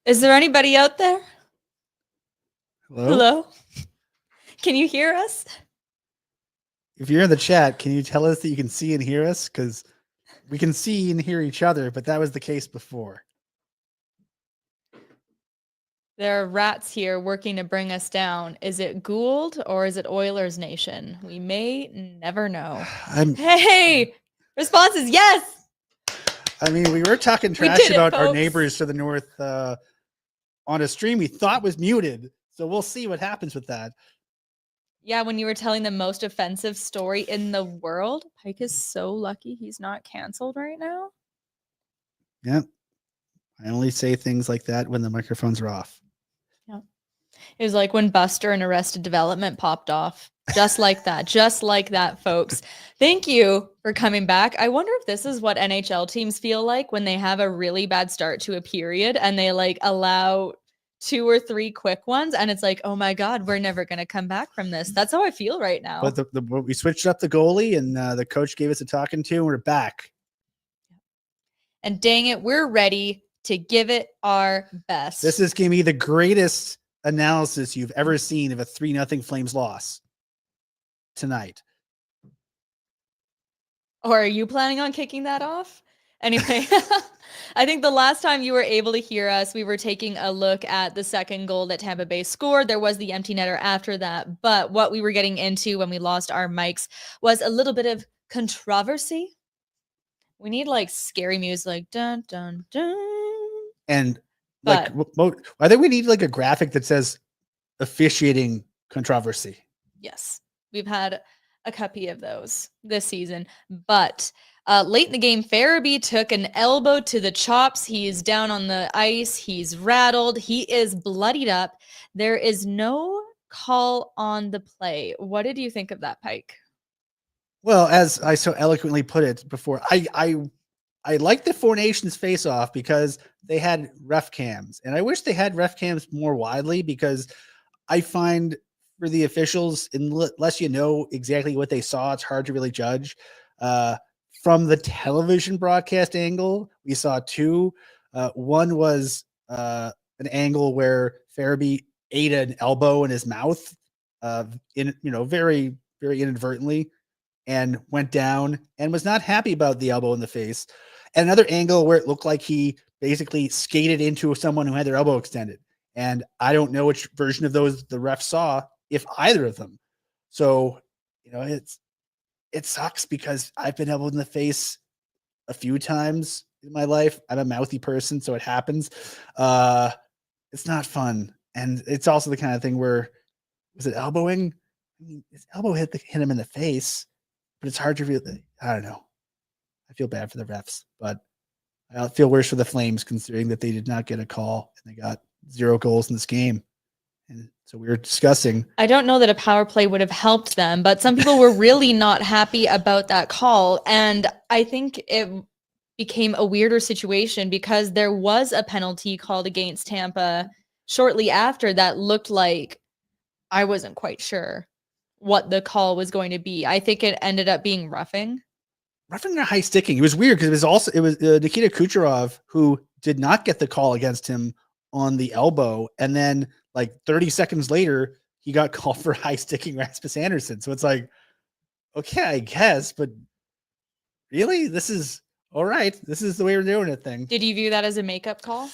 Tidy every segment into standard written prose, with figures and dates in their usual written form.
Is there anybody out there? Hello? Hello? Can you hear us? If you're in the chat, can you tell us that you can see and hear us? Because we can see and hear each other, but that was the case before. There are rats here working to bring us down. Is it Gould or is it Oilers Nation? We may never know. Hey! Response is yes! I mean, we were talking trash about our neighbors to the north on a stream we thought was muted. So we'll see what happens with that. Yeah, when you were telling the most offensive story in the world, Pike is so lucky he's not canceled right now. Yeah. I only say things like that when the microphones are off. Yeah. It was like when Buster in Arrested Development popped off. Just like that. Just like that, folks. Thank you for coming back. I wonder if this is what NHL teams feel like when they have a really bad start to a period and they like allow 2 or 3 quick ones and it's like, oh my God, we're never going to come back from this. That's how I feel right now. But we switched up the goalie and the coach gave us a talking to and we're back. And dang it, we're ready to give it our best. This is going to be the greatest analysis you've ever seen of a 3-0 Flames loss tonight. Or are you planning on kicking that off? Anyway, I think the last time you were able to hear us, we were taking a look at the second goal that Tampa Bay scored. There was the empty netter after that. But what we were getting into when we lost our mics was a little bit of controversy. We need like scary music, like dun, dun, dun. And like, I think we need like a graphic that says officiating controversy. Yes, we've had a couple of those this season, but late in the game, Farabee took an elbow to the chops. He's down on the ice. He's rattled. He is bloodied up. There is no call on the play. What did you think of that, Pike? Well, as I so eloquently put it before, I like the Four Nations face-off because they had ref cams, and I wish they had ref cams more widely because I find for the officials, unless you know exactly what they saw, it's hard to really judge. From the television broadcast angle, we saw 2. One was an angle where Farabee ate an elbow in his mouth, very, very inadvertently, and went down and was not happy about the elbow in the face. And another angle where it looked like he basically skated into someone who had their elbow extended. And I don't know which version of those the ref saw, if either of them. So, it sucks because I've been elbowed in the face a few times in my life. I'm a mouthy person, so it happens. It's not fun. And it's also the kind of thing where, was it elbowing? I mean, his elbow hit him in the face, but it's hard to really, I don't know. I feel bad for the refs, but I feel worse for the Flames considering that they did not get a call and they got 0 goals in this game. And so we were discussing. I don't know that a power play would have helped them, but some people were really not happy about that call. And I think it became a weirder situation because there was a penalty called against Tampa shortly after that looked like I wasn't quite sure what the call was going to be. I think it ended up being roughing. Roughing or high sticking. It was weird because it was Nikita Kucherov who did not get the call against him on the elbow, and then like 30 seconds later he got called for high sticking Rasmus Andersson. So it's like, okay, I guess, but really, this is all right. This is the way we're doing it. Thing. Did you view that as a makeup call?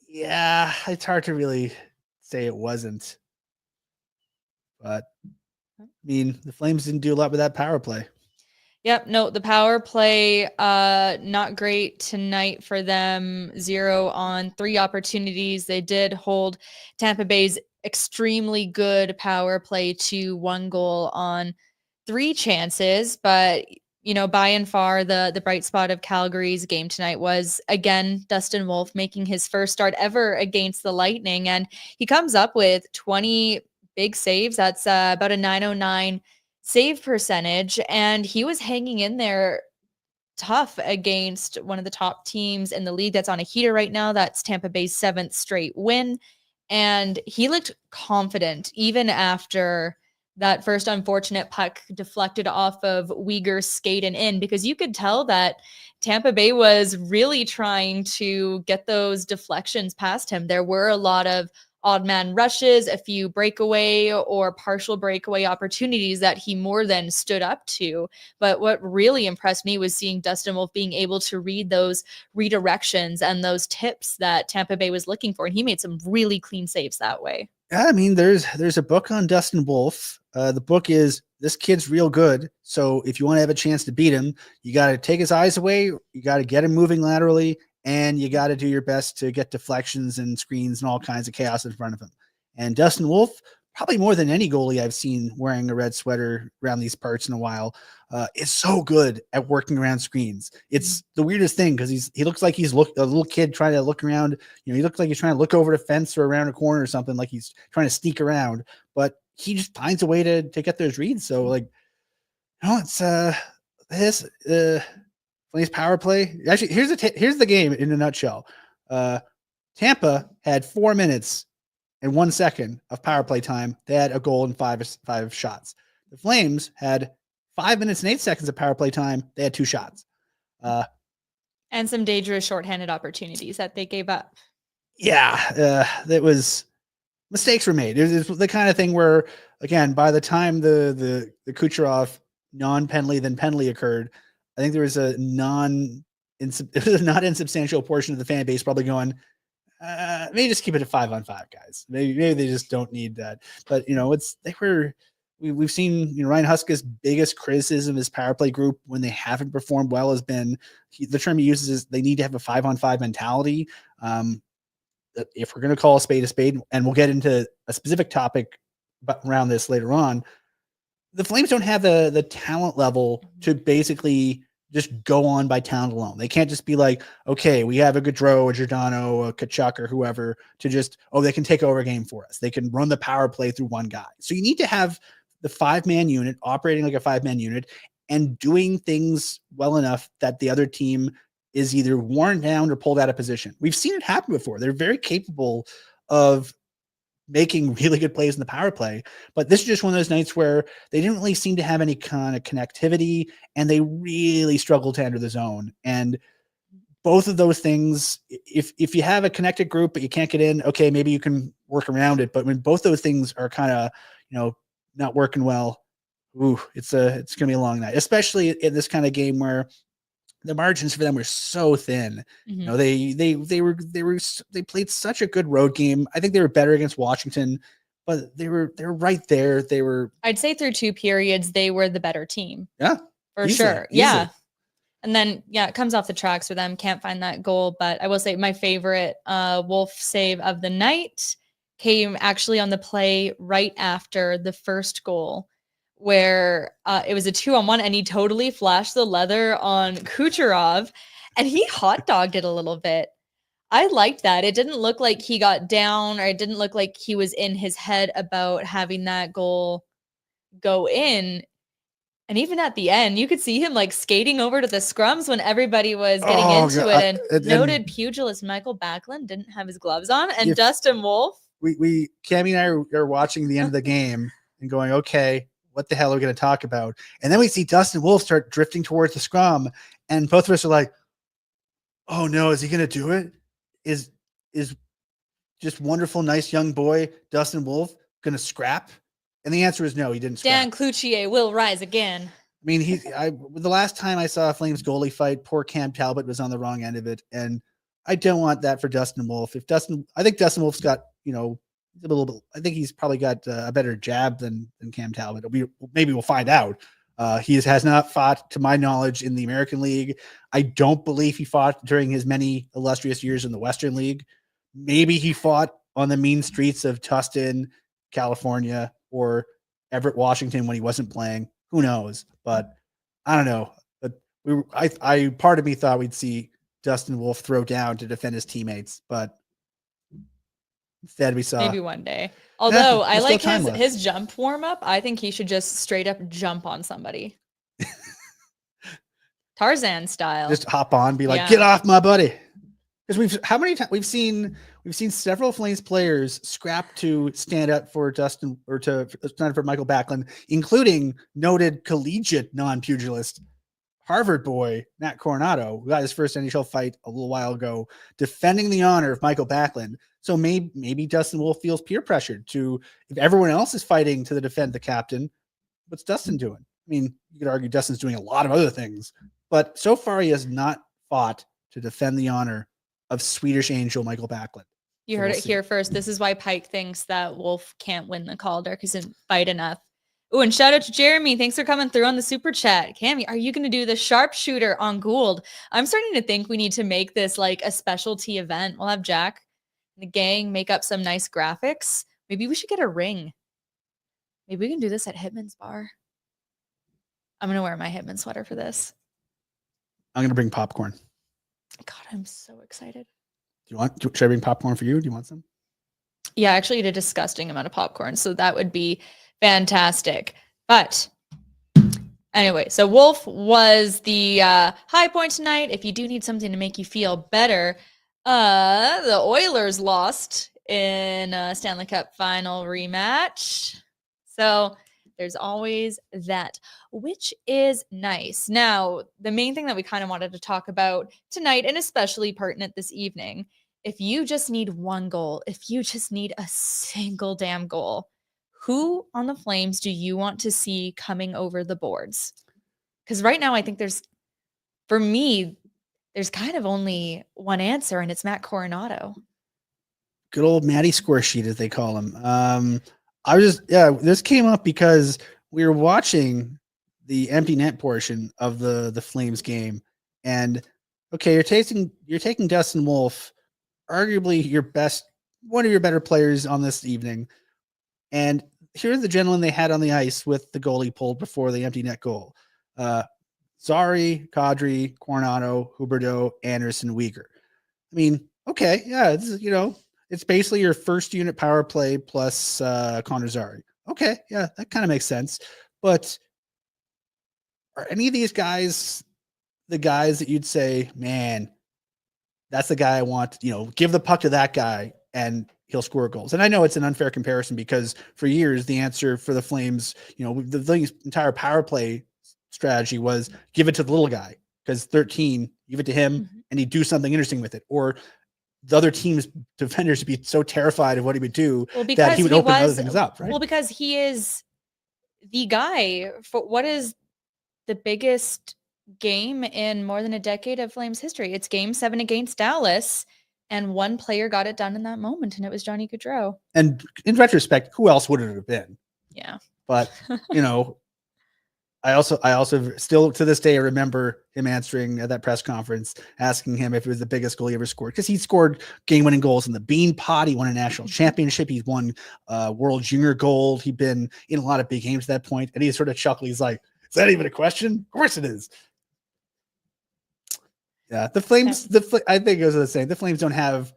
Yeah, it's hard to really say it wasn't, but I mean, the Flames didn't do a lot with that power play. Yep. No, the power play, not great tonight for them. 0 on 3 opportunities. They did hold Tampa Bay's extremely good power play to 1 goal on 3 chances. But, by and far, the bright spot of Calgary's game tonight was, again, Dustin Wolf making his first start ever against the Lightning. And he comes up with 20 big saves. That's about a .909 save percentage, and he was hanging in there tough against one of the top teams in the league that's on a heater right now. That's Tampa Bay's 7th straight win, and he looked confident even after that first unfortunate puck deflected off of Uyghur's skate and in, because you could tell that Tampa Bay was really trying to get those deflections past him. There were a lot of odd man rushes, a few breakaway or partial breakaway opportunities that he more than stood up to. But what really impressed me was seeing Dustin Wolf being able to read those redirections and those tips that Tampa Bay was looking for. And he made some really clean saves that way. Yeah, I mean, there's a book on Dustin Wolf. The book is This Kid's Real Good. So if you want to have a chance to beat him, you got to take his eyes away. You got to get him moving laterally, and you got to do your best to get deflections and screens and all kinds of chaos in front of him. And Dustin Wolf, probably more than any goalie I've seen wearing a red sweater around these parts in a while, is so good at working around screens. It's the weirdest thing because he looks like he's a little kid trying to look around. You know, he looks like he's trying to look over the fence or around a corner or something, like he's trying to sneak around, but he just finds a way to get those reads. So like, it's this Flames power play. Actually, here's the game in a nutshell. Tampa had 4 minutes and 1 second of power play time. They had a goal and five shots. The Flames had 5 minutes and 8 seconds of power play time. They had 2 shots. And some dangerous shorthanded opportunities that they gave up. Yeah, that was mistakes were made. It was the kind of thing where, again, by the time the Kucherov non-penalty then penalty occurred, I think there was a not insubstantial portion of the fan base probably going, maybe just keep it at 5-on-5, guys. Maybe they just don't need that. But we've seen Ryan Huska's biggest criticism of his power play group when they haven't performed well has been the term he uses is they need to have a 5-on-5 mentality. If we're going to call a spade, and we'll get into a specific topic around this later on, the Flames don't have the talent level to basically just go on by talent alone. They can't just be like, okay, we have a Gaudreau, a Giordano, a Kachuk, or whoever to just, they can take over a game for us. They can run the power play through one guy. So you need to have the 5-man unit operating like a 5-man unit and doing things well enough that the other team is either worn down or pulled out of position. We've seen it happen before. They're very capable of making really good plays in the power play, but this is just one of those nights where they didn't really seem to have any kind of connectivity and they really struggled to enter the zone. And both of those things, if you have a connected group but you can't get in, okay, maybe you can work around it. But when both those things are kind of, not working well, it's going to be a long night, especially in this kind of game where the margins for them were so thin. Mm-hmm. They played such a good road game. I think they were better against Washington, but they're right there. I'd say through 2 periods, they were the better team. Yeah, for sure. Yeah. And then, it comes off the tracks for them. Can't find that goal. But I will say my favorite Wolf save of the night came actually on the play right after the first goal, where it was a 2-on-1 and he totally flashed the leather on Kucherov and he hot dogged it a little bit. I liked that. It didn't look like he got down, or it didn't look like he was in his head about having that goal go in. And even at the end, you could see him like skating over to the scrums when everybody was getting into it. And noted pugilist Michael Backlund didn't have his gloves on, and Dustin Wolf. Cami and I are watching the end of the game and going, okay, what the hell are we going to talk about? And then we see Dustin Wolf start drifting towards the scrum, and both of us are like, oh no, is he going to do it? Is just wonderful, nice young boy Dustin Wolf going to scrap? And the answer is no, he didn't scrap. Dan Cloutier will rise again. I mean, the last time I saw a Flames goalie fight, poor Cam Talbot was on the wrong end of it, and I don't want that for Dustin Wolf. I think Dustin Wolf's got, a little bit. I think he's probably got a better jab than Cam Talbot. Maybe we'll find out. He has not fought, to my knowledge, in the American League. I don't believe he fought during his many illustrious years in the Western League. Maybe he fought on the mean streets of Tustin, California, or Everett, Washington when he wasn't playing. Who knows? But I don't know. But part of me thought we'd see Dustin Wolf throw down to defend his teammates, but instead we saw maybe one day. Although I like his jump warm up. I think he should just straight up jump on somebody. Tarzan style. Just hop on, be like, get off my buddy. Because how many times we've seen several Flames players scrap to stand up for Dustin or to stand up for Michael Backlund, including noted collegiate non-pugilist Harvard boy Matt Coronado, who got his first NHL fight a little while ago, defending the honor of Michael Backlund. So maybe Dustin Wolf feels peer pressured to, if everyone else is fighting to defend the captain, what's Dustin doing? I mean, you could argue Dustin's doing a lot of other things, but so far he has not fought to defend the honor of Swedish Angel Michael Backlund. You heard it here first. This is why Pike thinks that Wolf can't win the Calder because he didn't fight enough. Oh, and shout out to Jeremy. Thanks for coming through on the super chat. Cami, are you going to do the sharpshooter on Gould? I'm starting to think we need to make this like a specialty event. We'll have Jack and the gang make up some nice graphics. Maybe we should get a ring. Maybe we can do this at Hitman's bar. I'm going to wear my Hitman sweater for this. I'm going to bring popcorn. God, I'm so excited. Should I bring popcorn for you? Do you want some? Yeah, I actually eat a disgusting amount of popcorn, so that would be fantastic. But anyway, so Wolf was the high point tonight. If you do need something to make you feel better, the Oilers lost in a Stanley Cup final rematch. So there's always that, which is nice. Now, the main thing that we kind of wanted to talk about tonight, and especially pertinent this evening, if you just need one goal, if you just need a single damn goal, who on the Flames do you want to see coming over the boards? Because right now I think for me, there's kind of only one answer, and it's Matt Coronado. Good old Matty score sheet, as they call him. This came up because we were watching the empty net portion of the Flames game, and okay, you're taking Dustin Wolf, arguably one of your better players on this evening, and here's the gentleman they had on the ice with the goal he pulled before the empty net goal: Zari, Kadri, Coronado, Huberdeau, Anderson, Weegar. I mean, okay, yeah, it's basically your first unit power play plus Connor Zari. Okay, yeah, that kind of makes sense. But are any of these guys the guys that you'd say, man, that's the guy I want, give the puck to that guy and he'll score goals? And I know it's an unfair comparison because for years, the answer for the Flames, the Flames' entire power play strategy was give it to the little guy, because 13, give it to him and he'd do something interesting with it. Or the other team's defenders would be so terrified of what he would do that he would open other things up, right? Well, because he is the guy for what is the biggest game in more than a decade of Flames history. It's Game 7 against Dallas, and one player got it done in that moment, and it was Johnny Gaudreau. And in retrospect, who else would it have been? Yeah. But, I also still to this day remember him answering at that press conference, asking him if it was the biggest goal he ever scored, because he scored game-winning goals in the Bean Pot. He won a national championship. He won World Junior Gold. He'd been in a lot of big games at that point, and he sort of chuckled. He's like, "Is that even a question? Of course it is." Yeah, the Flames. I think it was the same. The Flames don't have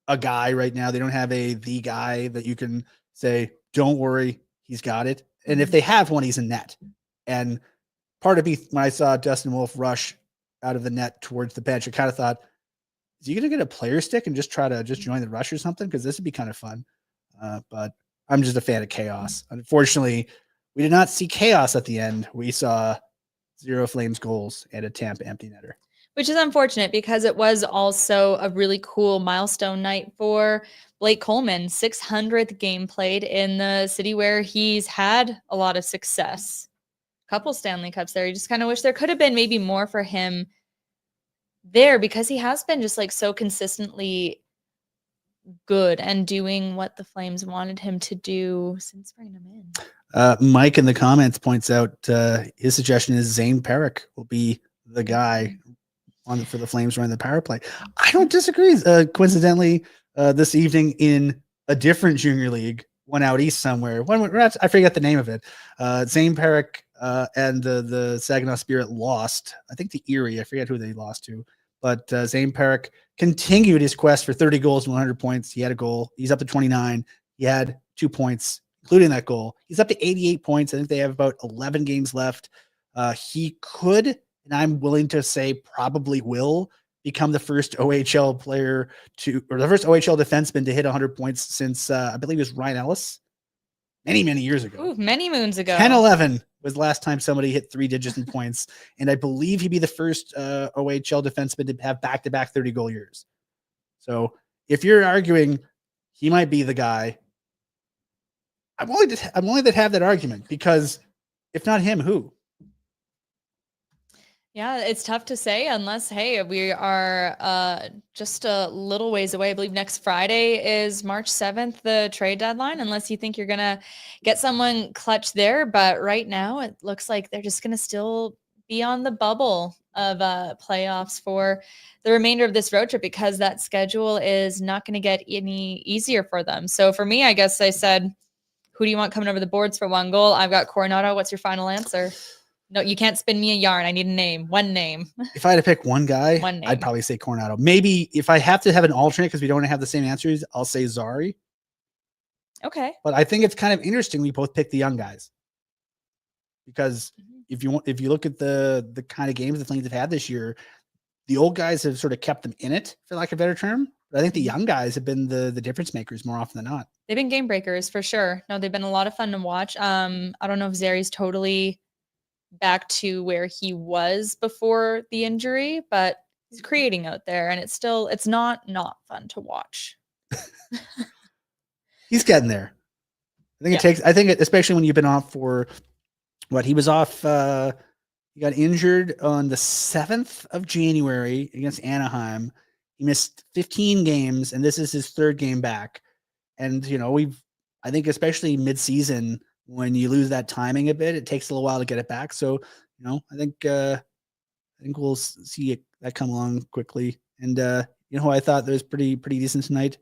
a guy right now. They don't have the guy that you can say, "Don't worry, he's got it." And if they have one, he's in net. And part of me, when I saw Dustin Wolf rush out of the net towards the bench, I kind of thought, is he going to get a player stick and just try to join the rush or something? Because this would be kind of fun. But I'm just a fan of chaos. Unfortunately, we did not see chaos at the end. We saw 0 Flames goals and a Tampa empty netter. Which is unfortunate because it was also a really cool milestone night for Blake Coleman. 600th game played in the city where he's had a lot of success. Couple Stanley Cups there. You just kind of wish there could have been maybe more for him there, because he has been just like so consistently good and doing what the Flames wanted him to do since bringing him in. Mike in the comments points out his suggestion is Zane Perrick will be the guy for the Flames running the power play. I don't disagree. Coincidentally, this evening in a different junior league, one out east somewhere, I forget the name of it. Zane Perrick and the Saginaw Spirit lost. I think the Erie. I forget who they lost to. But Zane Perrick continued his quest for 30 goals and 100 points. He had a goal. He's up to 29. He had 2 points, including that goal. He's up to 88 points. I think they have about 11 games left. He could, and I'm willing to say probably will, become the first OHL player or the first OHL defenseman to hit 100 points since I believe it was Ryan Ellis many years ago. Ooh, many moons ago. 10-11 was the last time somebody hit 3 digits in points. And I believe he'd be the first OHL defenseman to have back-to-back 30-goal years. So if you're arguing he might be the guy, I'm willing to have that argument, because if not him, who? Yeah, it's tough to say unless, hey, we are just a little ways away. I believe next Friday is March 7th, the trade deadline, unless you think you're going to get someone clutch there. But right now, it looks like they're just going to still be on the bubble of playoffs for the remainder of this road trip, because that schedule is not going to get any easier for them. So for me, I guess I said, who do you want coming over the boards for 1 goal? I've got Coronado. What's your final answer? No, you can't spin me a yarn. I need a name. One name. If I had to pick one guy, I'd probably say Coronado. Maybe if I have to have an alternate because we don't have the same answers, I'll say Zari. Okay. But I think it's kind of interesting we both picked the young guys, because if you look at the kind of games the Flames have had this year, the old guys have sort of kept them in it, for lack of a better term. But I think the young guys have been the difference makers more often than not. They've been game breakers for sure. No, they've been a lot of fun to watch. I don't know if Zari's totally back to where he was before the injury, but he's creating out there, and it's not fun to watch. He's getting there. I think especially when you've been off for what, he was off, he got injured on the 7th of January against Anaheim. He missed 15 games, and this is his 3rd game back. And, I think especially mid-season, when you lose that timing a bit, it takes a little while to get it back. So, I think we'll see that come along quickly. And, who I thought that was pretty decent tonight,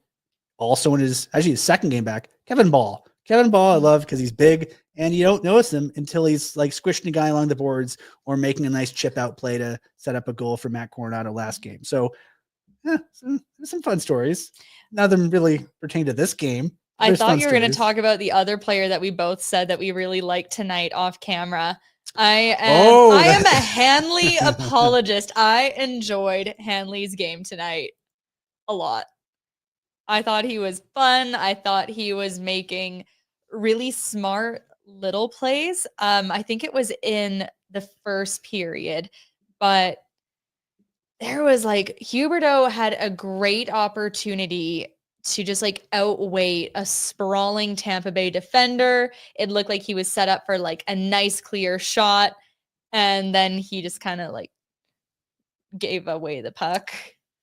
also in his 2nd game back, Kevin Ball. Kevin Ball, I love, because he's big, and you don't notice him until he's like squishing a guy along the boards or making a nice chip out play to set up a goal for Matt Coronado last game. So, some fun stories. None of them really pertain to this game. I thought you were going to talk about the other player that we both said that we really liked tonight off camera. I am a Hanley apologist. I enjoyed Hanley's game tonight a lot. I thought he was fun. I thought he was making really smart little plays. I think it was in the first period, but there was Huberdeau had a great opportunity to just outweigh a sprawling Tampa Bay defender. It looked like he was set up for a nice clear shot, and then he just kind of gave away the puck.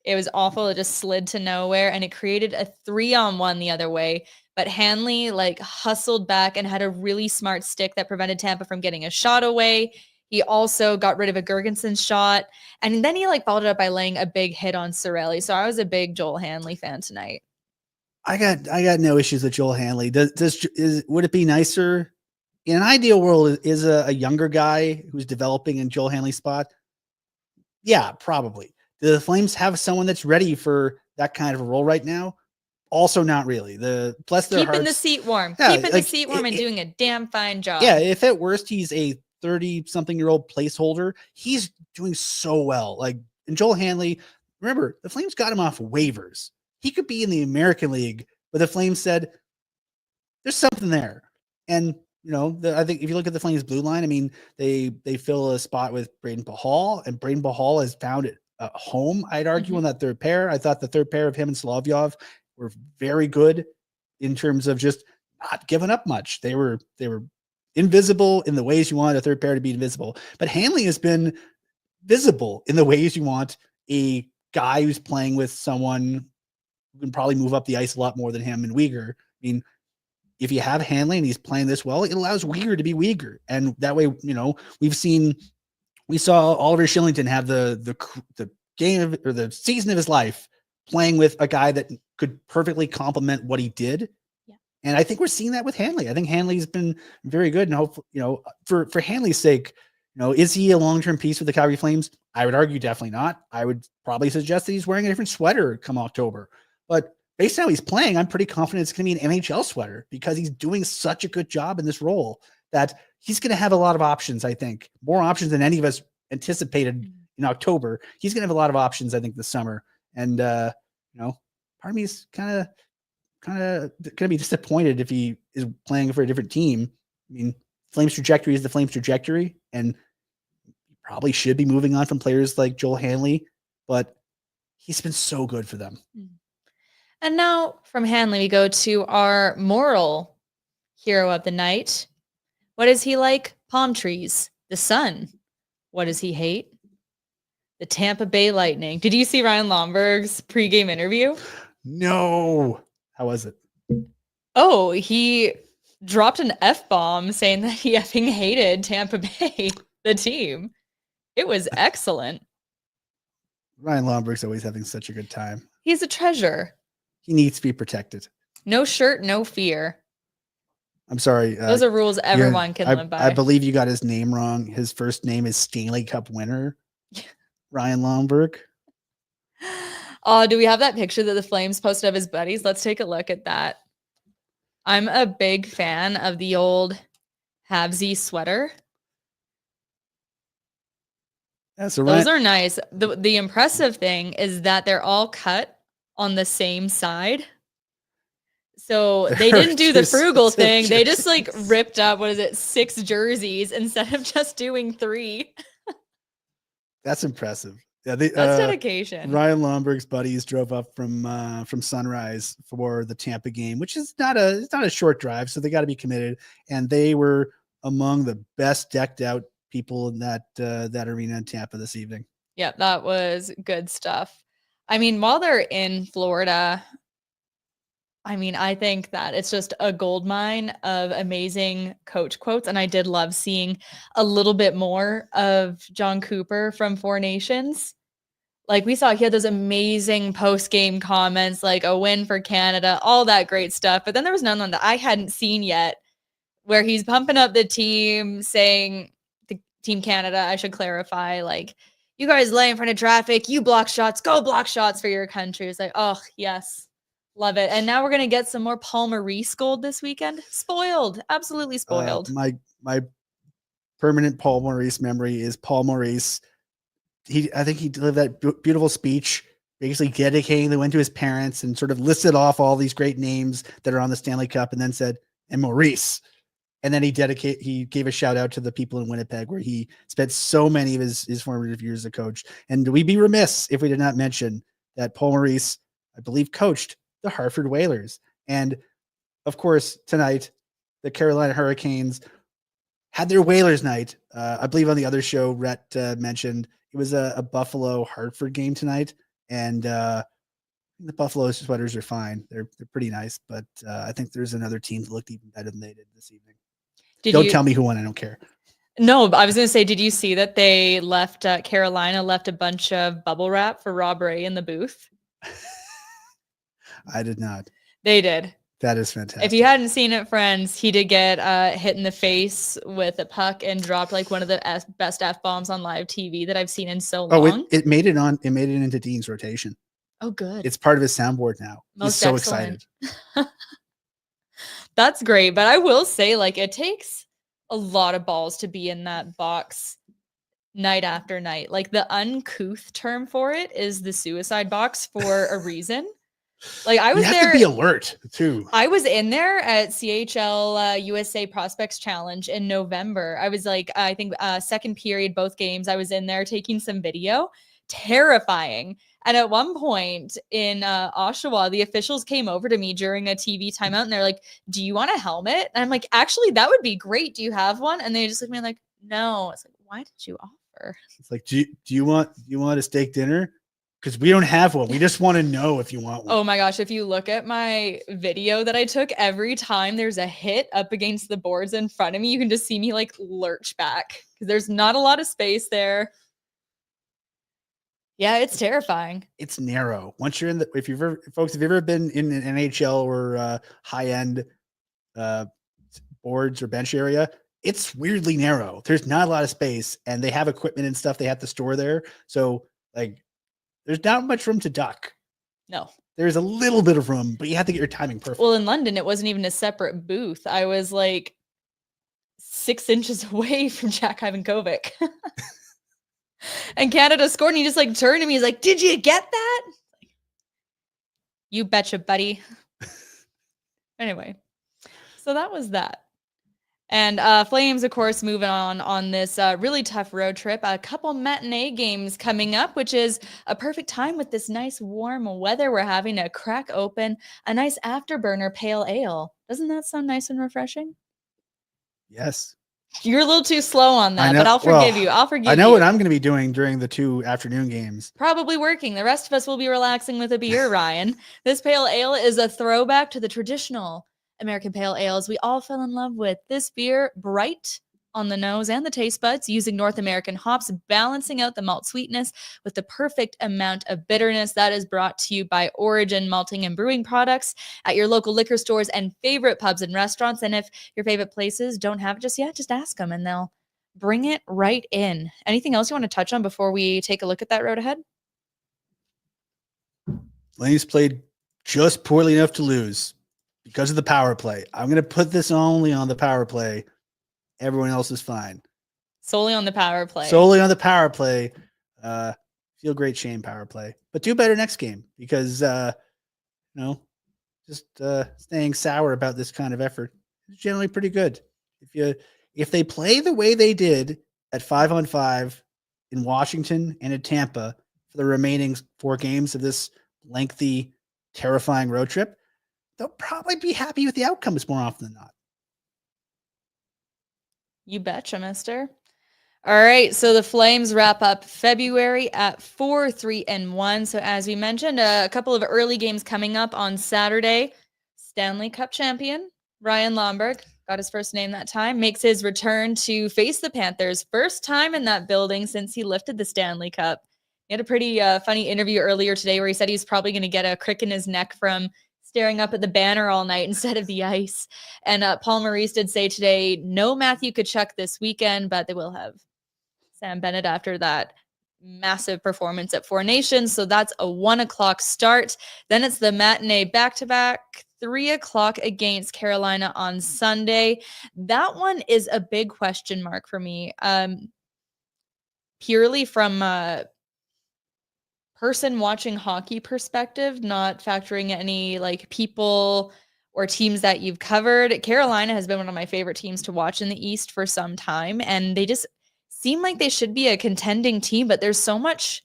It was awful. It just slid to nowhere, and it created a 3-on-1 the other way. But Hanley hustled back and had a really smart stick that prevented Tampa from getting a shot away. He also got rid of a Gergensen shot, and then he followed it up by laying a big hit on Seravalli. So I was a big Joel Hanley fan tonight. I got no issues with Joel Hanley. Would it be nicer in an ideal world? Is a younger guy who's developing in Joel Hanley's spot? Yeah, probably. Do the Flames have someone that's ready for that kind of a role right now? Also, not really. Keeping the seat warm, and doing a damn fine job. Yeah, if at worst he's a 30-something-year-old placeholder, he's doing so well. And Joel Hanley, remember, the Flames got him off waivers. He could be in the American League, but the Flames said there's something there. And I think if you look at the Flames blue line, I mean, they fill a spot with Braden Pahal, and Braden Pahal has found it a home, I'd argue, on that third pair. I thought the third pair of him and Solovyov were very good in terms of just not giving up much. They were invisible in the ways you want a third pair to be invisible. But Hanley has been visible in the ways you want a guy who's playing with someone who can probably move up the ice a lot more than him and Weegar. I mean, if you have Hanley and he's playing this well, it allows Weegar to be Weegar. And that way, we saw Oliver Shillington have the game or the season of his life playing with a guy that could perfectly complement what he did. Yeah. And I think we're seeing that with Hanley. I think Hanley's been very good. And hopefully, for Hanley's sake, is he a long-term piece with the Calgary Flames? I would argue definitely not. I would probably suggest that he's wearing a different sweater come October. But based on how he's playing, I'm pretty confident it's going to be an NHL sweater, because he's doing such a good job in this role that he's going to have a lot of options, I think. More options than any of us anticipated in October. He's going to have a lot of options, I think, this summer. And, part of me is kind of going to be disappointed if he is playing for a different team. I mean, Flames trajectory is the Flames trajectory, and he probably should be moving on from players like Joel Hanley, but he's been so good for them. And now from Hanley, we go to our moral hero of the night. What does he like? Palm trees. The sun. What does he hate? The Tampa Bay Lightning. Did you see Ryan Lomberg's pregame interview? No. How was it? Oh, he dropped an F-bomb saying that he effing hated Tampa Bay, the team. It was excellent. Ryan Lomberg's always having such a good time. He's a treasure. He needs to be protected. No shirt, no fear. I'm sorry. Those are rules everyone can live by. I believe you got his name wrong. His first name is Stanley Cup winner, Ryan Lomberg. Oh, do we have that picture that the Flames posted of his buddies? Let's take a look at that. I'm a big fan of the old Habsy sweater. Yeah, so those are nice. The impressive thing is that they're all cut on the same side. So they didn't do the frugal thing. They just like ripped up, 6 jerseys instead of just doing 3. That's impressive. Yeah, that's dedication. Ryan Lomberg's buddies drove up from Sunrise for the Tampa game, which is not a short drive, so they got to be committed. And they were among the best decked out people in that arena in Tampa this evening. Yeah, that was good stuff. I mean, while they're in Florida, I mean, I think that it's just a goldmine of amazing coach quotes. And I did love seeing a little bit more of John Cooper from Four Nations. Like we saw, he had those amazing post-game comments, like a win for Canada, all that great stuff. But then there was none that I hadn't seen yet where he's pumping up the team, saying, the Team Canada, I should clarify, like, you guys lay in front of traffic, you block shots, go block shots for your country. It's like, oh, yes. Love it. And now we're going to get some more Paul Maurice gold this weekend. Spoiled. Absolutely spoiled. My permanent Paul Maurice memory is Paul Maurice. I think he delivered that beautiful speech, basically dedicating the win to his parents and sort of listed off all these great names that are on the Stanley Cup and then said, and Maurice. And then he gave a shout out to the people in Winnipeg where he spent so many of his formative years as a coach. And we'd be remiss if we did not mention that Paul Maurice, I believe, coached the Hartford Whalers. And of course, tonight, the Carolina Hurricanes had their Whalers night. I believe on the other show, Rhett mentioned it was a Buffalo Hartford game tonight. And the Buffalo sweaters are fine. They're pretty nice, but I think there's another team that looked even better than they did this evening. Don't tell me who won. I don't care. No, I was going to say, did you see that they left, Carolina left a bunch of bubble wrap for Rob Ray in the booth? I did not. They did. That is fantastic. If you hadn't seen it, friends, he did get hit in the face with a puck and dropped like one of the best F-bombs on live TV that I've seen in so long. Oh, it made it into Dean's rotation. Oh, good. It's part of his soundboard now. He's so excited. That's great. But I will say, like, it takes a lot of balls to be in that box night after night. Like, the uncouth term for it is the suicide box for a reason. Like, I was there. You have to be alert too. I was in there at CHL USA Prospects Challenge in November. I was like, I think second period, both games. I was in there taking some video. Terrifying. And at one point in Oshawa, the officials came over to me during a TV timeout and they're like, do you want a helmet? And I'm like, actually, that would be great. Do you have one? And they just looked at me like, no. It's like, why did you offer? It's like, do you want a steak dinner? Because we don't have one. We just want to know if you want one. Oh my gosh. If you look at my video that I took, every time there's a hit up against the boards in front of me, you can just see me like lurch back because there's not a lot of space there. Yeah, it's terrifying. It's narrow. Once you're in if you've ever been in an NHL or high-end boards or bench area, it's weirdly narrow. There's not a lot of space and they have equipment and stuff they have to store there. So like, there's not much room to duck. No. There's a little bit of room, but you have to get your timing perfect. Well, in London, it wasn't even a separate booth. I was like 6 inches away from Jack Ivankovic. And Canada scored, and he just like turned to me. He's like, "Did you get that?" You betcha, buddy. Anyway, so that was that. And Flames, of course, moving on this really tough road trip. A couple matinee games coming up, which is a perfect time with this nice warm weather. We're having to crack open a nice afterburner pale ale. Doesn't that sound nice and refreshing? Yes. You're a little too slow on that, I know, but I'll forgive you. I'll forgive you. I know what I'm going to be doing during the 2 afternoon games. Probably working. The rest of us will be relaxing with a beer, Ryan. This pale ale is a throwback to the traditional American pale ales we all fell in love with. This beer, bright on the nose and the taste buds, using North American hops, balancing out the malt sweetness with the perfect amount of bitterness. That is brought to you by Origin Malting and Brewing Products at your local liquor stores and favorite pubs and restaurants. And if your favorite places don't have it just yet, just ask them and they'll bring it right in. Anything else you want to touch on before we take a look at that road ahead? Flames played just poorly enough to lose because of the power play. I'm going to put this only on the power play. Everyone else is fine. Solely on the power play. Solely on the power play. Feel great, shame power play. But do better next game because, just staying sour about this kind of effort is generally pretty good. If they play the way they did at 5-on-5 in Washington and at Tampa for the remaining 4 games of this lengthy, terrifying road trip, they'll probably be happy with the outcomes more often than not. You betcha, mister. All right, so the Flames wrap up February at 4-3-1. So as we mentioned, a couple of early games coming up on Saturday. Stanley Cup champion Ryan Lomberg, got his first name that time, makes his return to face the Panthers. First time in that building since he lifted the Stanley Cup. He had a pretty funny interview earlier today where he said he's probably going to get a crick in his neck from staring up at the banner all night instead of the ice. And Paul Maurice did say today, no Matthew Tkachuk this weekend, but they will have Sam Bennett after that massive performance at Four Nations. So that's a 1:00 start. Then it's the matinee back-to-back, 3:00 against Carolina on Sunday. That one is a big question mark for me. Purely from a person watching hockey perspective, not factoring any like people or teams that you've covered. Carolina has been one of my favorite teams to watch in the East for some time, and they just seem like they should be a contending team, but there's so much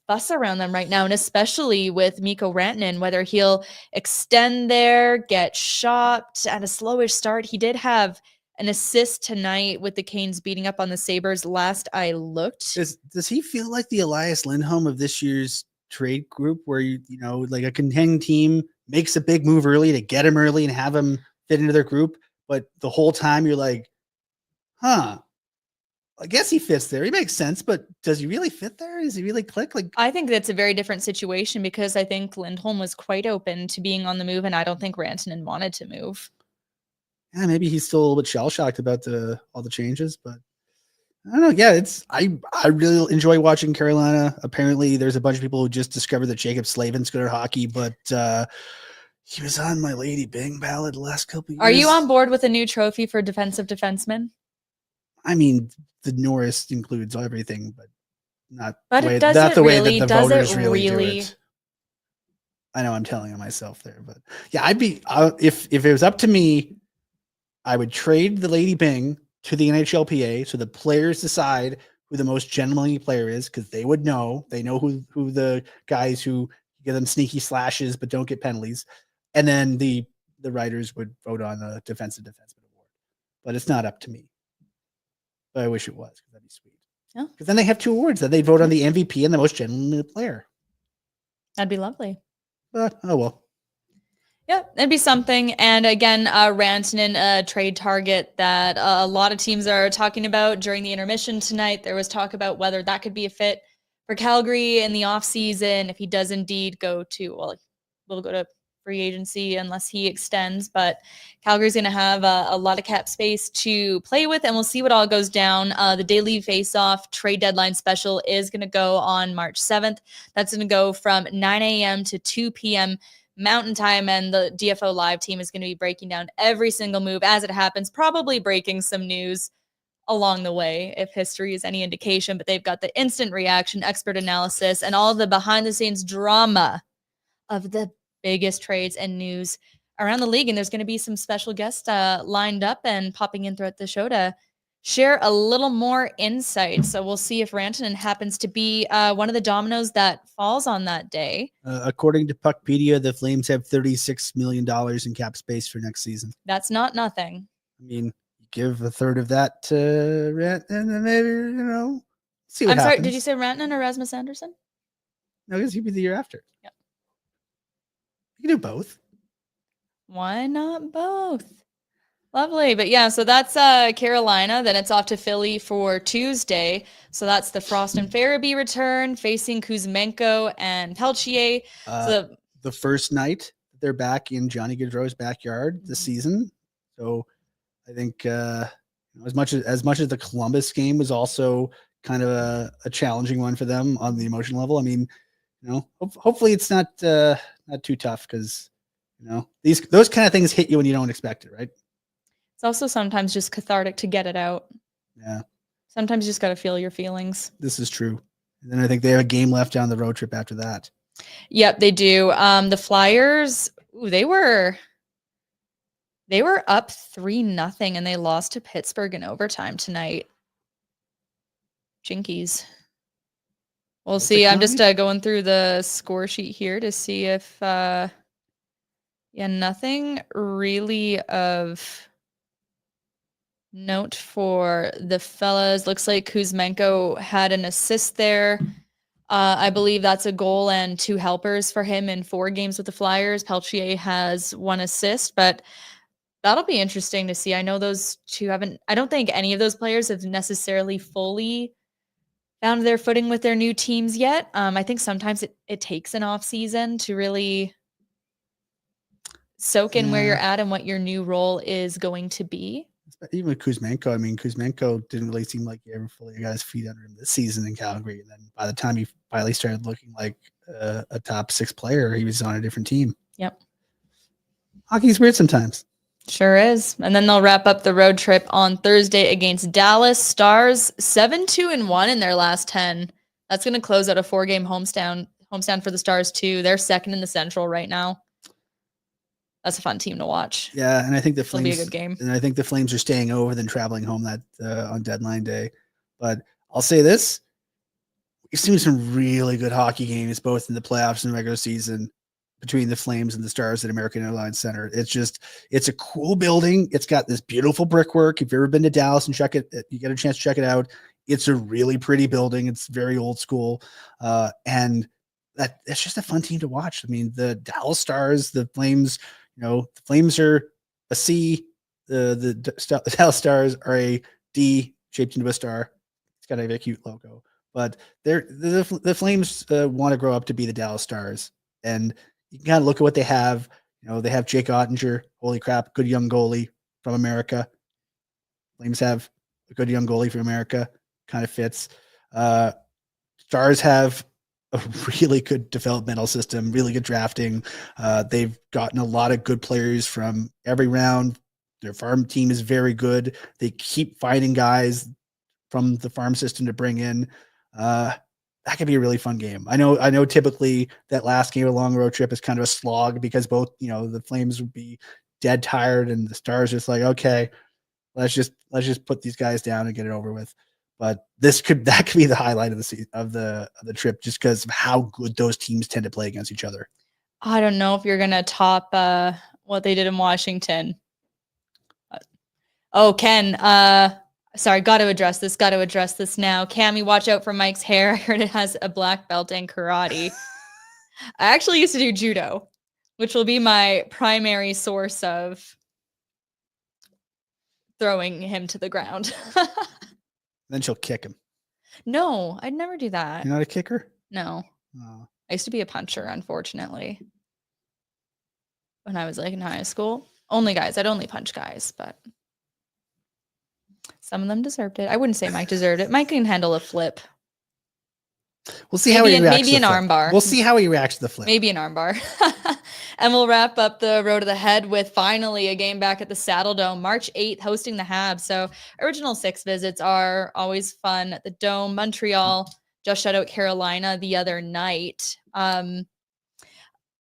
fuss around them right now, and especially with Mikko Rantanen, whether he'll extend there, get shopped at a slowish start. He did have an assist tonight with the Canes beating up on the Sabres last I looked. Does he feel like the Elias Lindholm of this year's trade group where, like a contending team makes a big move early to get him early and have him fit into their group, but the whole time you're like, I guess he fits there. He makes sense, but does he really fit there? Does he really click? Like, I think that's a very different situation because I think Lindholm was quite open to being on the move, and I don't think Rantanen wanted to move. Yeah, maybe he's still a little bit shell-shocked about all the changes, but I don't know. Yeah, I really enjoy watching Carolina. Apparently, there's a bunch of people who just discovered that Jacob Slavin's good at hockey, but he was on my Lady Bing ballot the last couple of years. Are you on board with a new trophy for defensive defenseman? I mean, the Norris includes everything, but not but the way, it doesn't not the way really, that the does voters it really do really? it. I know I'm telling myself there, but yeah, I'd be if it was up to me, I would trade the Lady Bing to the NHLPA so the players decide who the most gentlemanly player is, because they would know. They know who the guys who give them sneaky slashes but don't get penalties, and then the writers would vote on the defensive defenseman award. But it's not up to me. But I wish it was, because that'd be sweet. Yeah. Because then they have 2 awards. Then they vote on the MVP and the most gentlemanly player. That'd be lovely. But oh well. Yeah, it'd be something. And again, Rantanen, a trade target that a lot of teams are talking about during the intermission tonight. There was talk about whether that could be a fit for Calgary in the offseason if he does indeed go to, we'll go to free agency unless he extends. But Calgary's going to have a lot of cap space to play with, and we'll see what all goes down. The Daily Faceoff trade deadline special is going to go on March 7th. That's going to go from 9 a.m. to 2 p.m. Mountain Time, and the DFO Live team is going to be breaking down every single move as it happens, probably breaking some news along the way, if history is any indication, but they've got the instant reaction, expert analysis, and all the behind the scenes drama of the biggest trades and news around the league. And there's going to be some special guests lined up and popping in throughout the show to share a little more insight. So we'll see if Rantanen happens to be one of the dominoes that falls on that day. According to Puckpedia, the Flames have $36 million in cap space for next season. That's not nothing. I mean, give a third of that to Rantanen and maybe, see what I'm happens. sorry, did you say Rantanen or Rasmus Anderson? No, because he'd be the year after. Yeah. You can do both. Why not both? Lovely. But yeah, so that's Carolina. Then it's off to Philly for Tuesday. So that's the Frost and Farabee return facing Kuzmenko and Pelchier. The first night they're back in Johnny Gaudreau's backyard this season. So I think as much as the Columbus game was also kind of a challenging one for them on the emotional level. I mean, hopefully it's not too tough because those kind of things hit you when you don't expect it, right? It's also sometimes just cathartic to get it out. Yeah. Sometimes you just got to feel your feelings. This is true. And then I think they have a game left down the road trip after that. Yep, they do. The Flyers, they were up 3-0 and they lost to Pittsburgh in overtime tonight. Jinkies. We'll see. I'm just going through the score sheet here to see if nothing really of note for the fellas. Looks like Kuzmenko had an assist there. I believe that's a goal and 2 helpers for him in 4 games with the Flyers. Pelchier has 1 assist, but that'll be interesting to see. I know those 2 I don't think any of those players have necessarily fully found their footing with their new teams yet. I think sometimes it takes an off season to really soak in where you're at and what your new role is going to be. Even with Kuzmenko, I mean, Kuzmenko didn't really seem like he ever fully got his feet under him this season in Calgary. And then by the time he finally started looking like a top 6 player, he was on a different team. Yep. Hockey's weird sometimes. Sure is. And then they'll wrap up the road trip on Thursday against Dallas. Stars 7-2-1 in their last 10. That's going to close out a 4-game homestand for the Stars too. They're second in the Central right now. That's a fun team to watch. Yeah, and I think the Flames will be a good game. And I think the Flames are staying over than traveling home that on deadline day. But I'll say this: we've seen some really good hockey games, both in the playoffs and regular season, between the Flames and the Stars at American Airlines Center. It's a cool building. It's got this beautiful brickwork. If you've ever been to Dallas and you get a chance to check it out. It's a really pretty building. It's very old school, and it's just a fun team to watch. I mean, the Dallas Stars, the Flames. The Flames are a C. The Dallas Stars are a D shaped into a star. It's got a very cute logo. But the Flames want to grow up to be the Dallas Stars. And you can kind of look at what they have. They have Jake Ottinger. Holy crap, good young goalie from America. Flames have a good young goalie from America. Kind of fits. Stars have a really good developmental system, really good drafting. They've gotten a lot of good players from every round. Their farm team is very good. They keep finding guys from the farm system to bring in. That could be a really fun game. I know typically that last game of a long road trip is kind of a slog because both, the Flames would be dead tired and the Stars just like, okay, let's just put these guys down and get it over with. But that could be the highlight of the trip, just because of how good those teams tend to play against each other. I don't know if you're gonna top what they did in Washington. Ken. Sorry, got to address this now. Cami, watch out for Mike's hair. I heard it has a black belt in karate. I actually used to do judo, which will be my primary source of throwing him to the ground. Then she'll kick him. No, I'd never do that. You're not a kicker? No. Oh. I used to be a puncher, unfortunately. When I was in high school. I'd only punch guys, but some of them deserved it. I wouldn't say Mike deserved it. Mike can handle a flip. We'll see how he reacts. Maybe an armbar. We'll see how he reacts to the flip. Maybe an armbar. And we'll wrap up the road to the head with finally a game back at the Saddle Dome, March 8th, hosting the Habs. So original 6 visits are always fun at the Dome. Montreal just shut out Carolina the other night.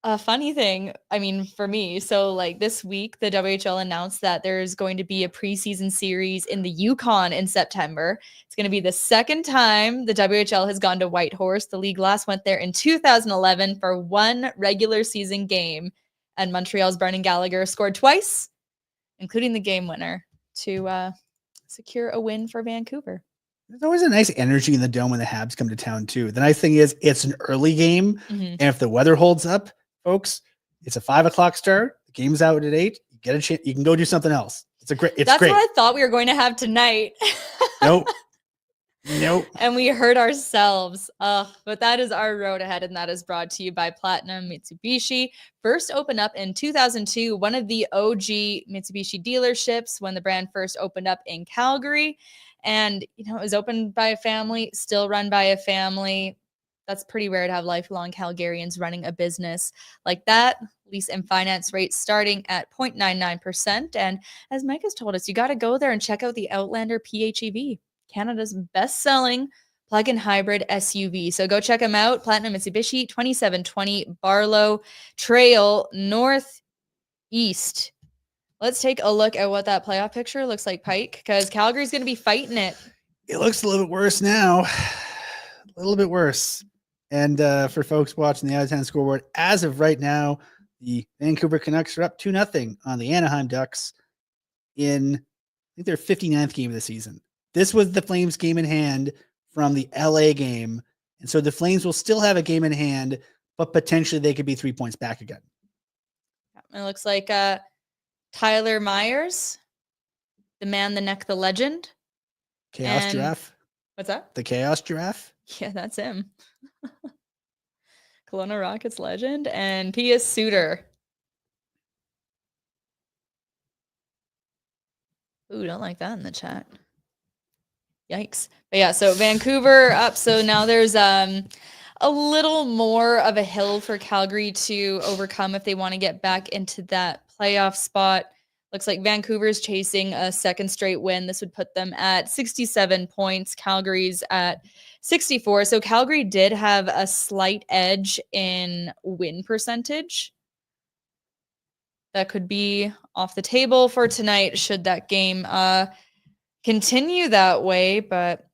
A funny thing, I mean, for me, so like this week, the WHL announced that there's going to be a preseason series in the Yukon in September. It's going to be the second time the WHL has gone to Whitehorse. The league last went there in 2011 for one regular season game, and Montreal's Brendan Gallagher scored twice, including the game winner, to secure a win for Vancouver. There's always a nice energy in the Dome when the Habs come to town too. The nice thing is it's an early game, and if the weather holds up, folks, it's a 5 o'clock start. The game's out at 8. You get a chance. You can go do something else. That's great. What I thought we were going to have tonight. Nope. And we hurt ourselves. But that is our road ahead, and that is brought to you by Platinum Mitsubishi. First opened up in 2002, one of the OG Mitsubishi dealerships when the brand first opened up in Calgary. And, it was opened by a family, still run by a family. That's pretty rare to have lifelong Calgarians running a business like that. Lease and finance rates starting at 0.99%. And as Mike has told us, you got to go there and check out the Outlander PHEV, Canada's best-selling plug-in hybrid SUV. So go check them out. Platinum Mitsubishi, 2720 Barlow Trail, Northeast. Let's take a look at what that playoff picture looks like, Pike, because Calgary's going to be fighting it. It looks a little bit worse now. A little bit worse. And for folks watching the out-of-town scoreboard, as of right now, the Vancouver Canucks are up 2-0 on the Anaheim Ducks in, I think, their 59th game of the season. This was the Flames game in hand from the LA game. And so the Flames will still have a game in hand, but potentially they could be 3 points back again. It looks like Tyler Myers, the man, the neck, the legend. Chaos Giraffe. What's that? The Chaos Giraffe. Yeah, that's him. Kelowna Rockets legend and Pius Suter. Ooh, don't like that in the chat. Yikes. But yeah, so Vancouver up. So now there's a little more of a hill for Calgary to overcome if they want to get back into that playoff spot. Looks like Vancouver's chasing a second straight win. This would put them at 67 points. Calgary's at 64. So Calgary did have a slight edge in win percentage. That could be off the table for tonight should that game continue that way. But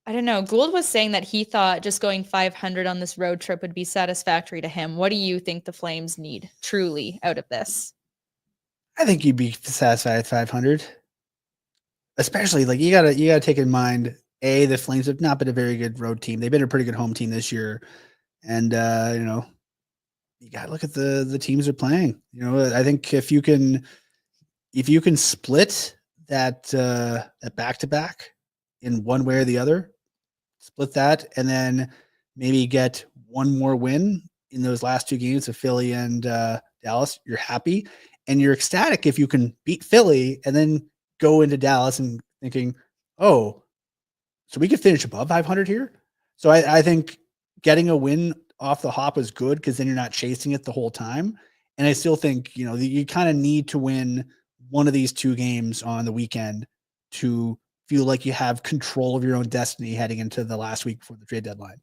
I don't know. Gould was saying that he thought just going 500 on this road trip would be satisfactory to him. What do you think the Flames need truly out of this? I think you'd be satisfied at 500. Especially, like, you gotta take in mind, the Flames have not been a very good road team. They've been a pretty good home team this year. And you gotta look at the teams they're playing. I think if you can split that back-to-back in one way or the other, split that, and then maybe get one more win in those last two games of Philly and Dallas, you're happy. And you're ecstatic if you can beat Philly and then go into Dallas and thinking, oh, so we could finish above 500 here. So I think getting a win off the hop is good because then you're not chasing it the whole time. And I still think, you kind of need to win one of these two games on the weekend to feel like you have control of your own destiny heading into the last week before the trade deadline.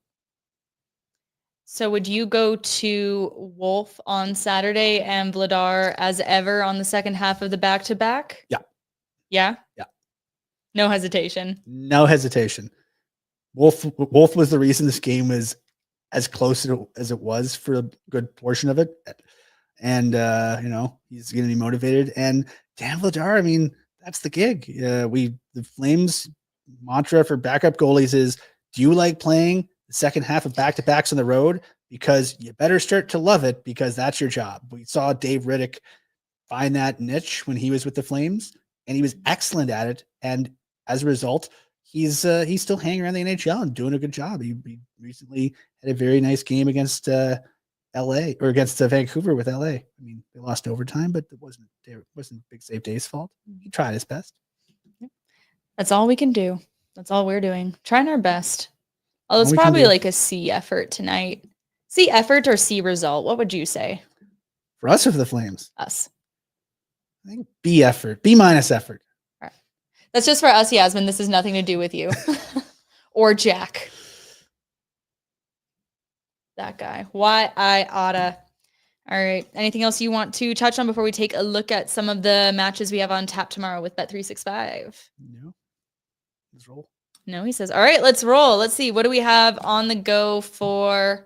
So would you go to Wolf on Saturday and Vladar as ever on the second half of the back-to-back? Yeah. Yeah? Yeah. No hesitation. No hesitation. Wolf was the reason this game was as close as it was for a good portion of it. And, he's going to be motivated. And Dan Vladar, I mean, that's the gig. The Flames mantra for backup goalies is, do you like playing the second half of back-to-backs on the road? Because you better start to love it because that's your job. We saw Dave Riddick find that niche when he was with the Flames, and he was excellent at it. And as a result, he's still hanging around the NHL and doing a good job. He recently had a very nice game against LA or against Vancouver with LA. I mean, they lost overtime, but it wasn't Big Save Dave's fault. He tried his best. That's all we can do. That's all we're doing. Trying our best. Oh, it's probably like a C effort tonight. C effort or C result? What would you say? For us or for the Flames? Us. I think B effort. B- effort. All right. That's just for us, Yasmin. This has nothing to do with you. Or Jack. That guy. Why I oughta. All right. Anything else you want to touch on before we take a look at some of the matches we have on tap tomorrow with Bet365? No. Let's roll. No, he says, all right, let's roll. Let's see. What do we have on the go for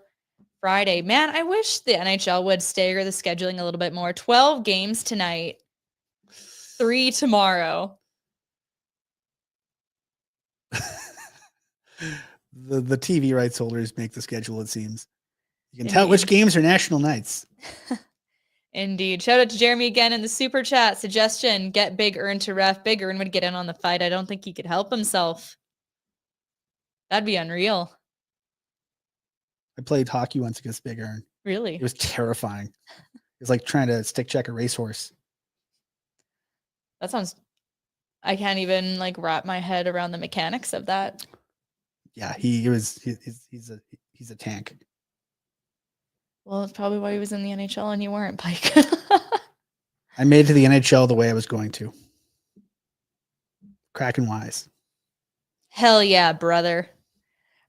Friday? Man, I wish the NHL would stagger the scheduling a little bit more. 12 games tonight, 3 tomorrow. The TV rights holders make the schedule, it seems. You can tell which games are national nights. Indeed. Shout out to Jeremy again in the super chat. Suggestion, get Big Earn to ref. Big Earn would get in on the fight. I don't think he could help himself. That'd be unreal. I played hockey once against Big Earn. Really? It was terrifying. It was like trying to stick check a racehorse. That sounds... I can't even like wrap my head around the mechanics of that. Yeah, he's a tank. Well, it's probably why he was in the NHL and you weren't, Pike. I made it to the NHL the way I was going to. Kraken wise. Hell yeah, brother.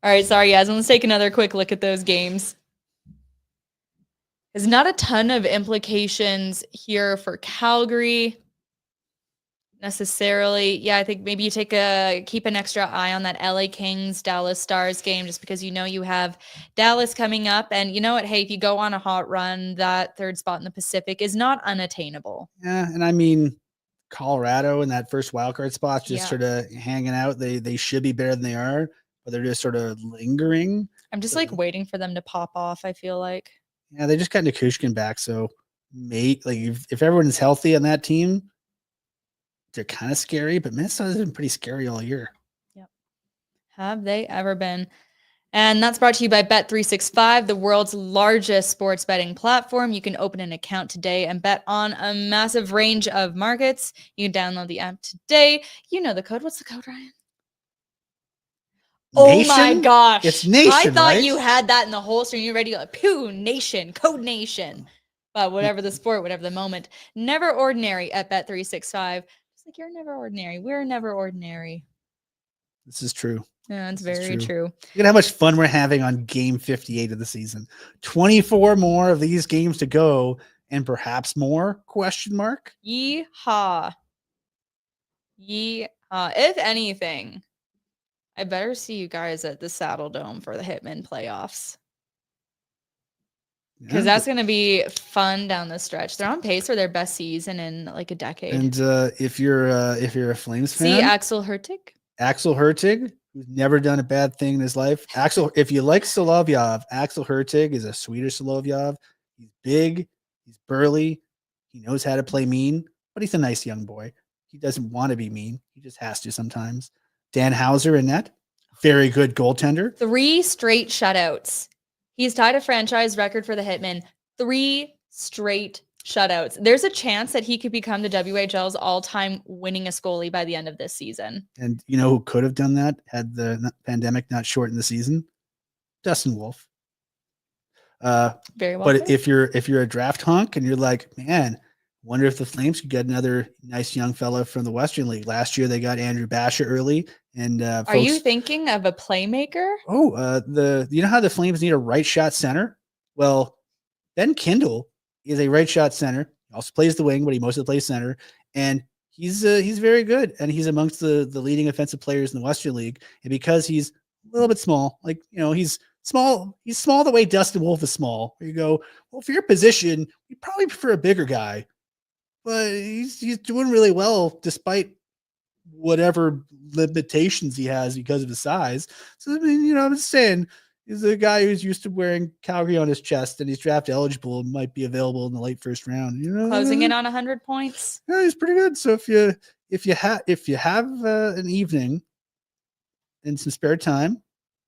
All right, sorry, guys. Let's take another quick look at those games. There's not a ton of implications here for Calgary necessarily. Yeah, I think maybe you keep an extra eye on that LA Kings Dallas Stars game, just because you have Dallas coming up, and you know what? Hey, if you go on a hot run, that third spot in the Pacific is not unattainable. Yeah, and I mean Colorado in that first wildcard spot, just sort of hanging out. They should be better than they are, but they're just sort of lingering. I'm just like waiting for them to pop off, I feel like. Yeah, they just got Nikushkin back, so if everyone's healthy on that team, they're kind of scary, but Minnesota's been pretty scary all year. Yep. Have they ever been? And that's brought to you by Bet365, the world's largest sports betting platform. You can open an account today and bet on a massive range of markets. You can download the app today. You know the code. What's the code, Ryan? Nation? Oh my gosh. It's Nation, I thought right? you had that in the holster and you're ready to go, pew, Nation, Code Nation. But whatever the sport, whatever the moment, never ordinary at Bet365. It's like you're never ordinary. We're never ordinary. This is true. Yeah, it's very true. Look at how much fun we're having on game 58 of the season. 24 more of these games to go, and perhaps more, question mark? Yeehaw. Yeehaw. If anything, I better see you guys at the Saddle Dome for the Hitmen Playoffs. Because that's going to be fun down the stretch. They're on pace for their best season in like a decade. And if you're a Flames fan, see Axel Hurtig, who's never done a bad thing in his life. If you like Solovyov, Axel Hurtig is a Swedish Solovyov. He's big, he's burly, he knows how to play mean, but he's a nice young boy. He doesn't want to be mean. He just has to sometimes. Dan Hauser in net, very good goaltender. 3 straight shutouts. He's tied a franchise record for the Hitmen. 3 straight shutouts. There's a chance that he could become the WHL's all-time winningest goalie by the end of this season. And you know who could have done that had the pandemic not shortened the season? Dustin Wolf. Very well. But said. if you're a draft honk and you're like, man, wonder if the Flames could get another nice young fella from the Western League. Last year they got Andrew Basha early. And are you thinking of a playmaker? You know how the Flames need a right shot center? Well, Ben Kindle is a right shot center. He also plays the wing, but he mostly plays center. And he's very good. And he's amongst the leading offensive players in the Western League. And because he's a little bit small, he's small the way Dustin Wolf is small. Where you go, well, for your position, you probably prefer a bigger guy. But he's doing really well despite whatever limitations he has because of his size. So, I mean, I'm just saying, he's a guy who's used to wearing Calgary on his chest, and he's draft eligible and might be available in the late first round. Closing in on 100 points. Yeah, he's pretty good. So if you have an evening and some spare time,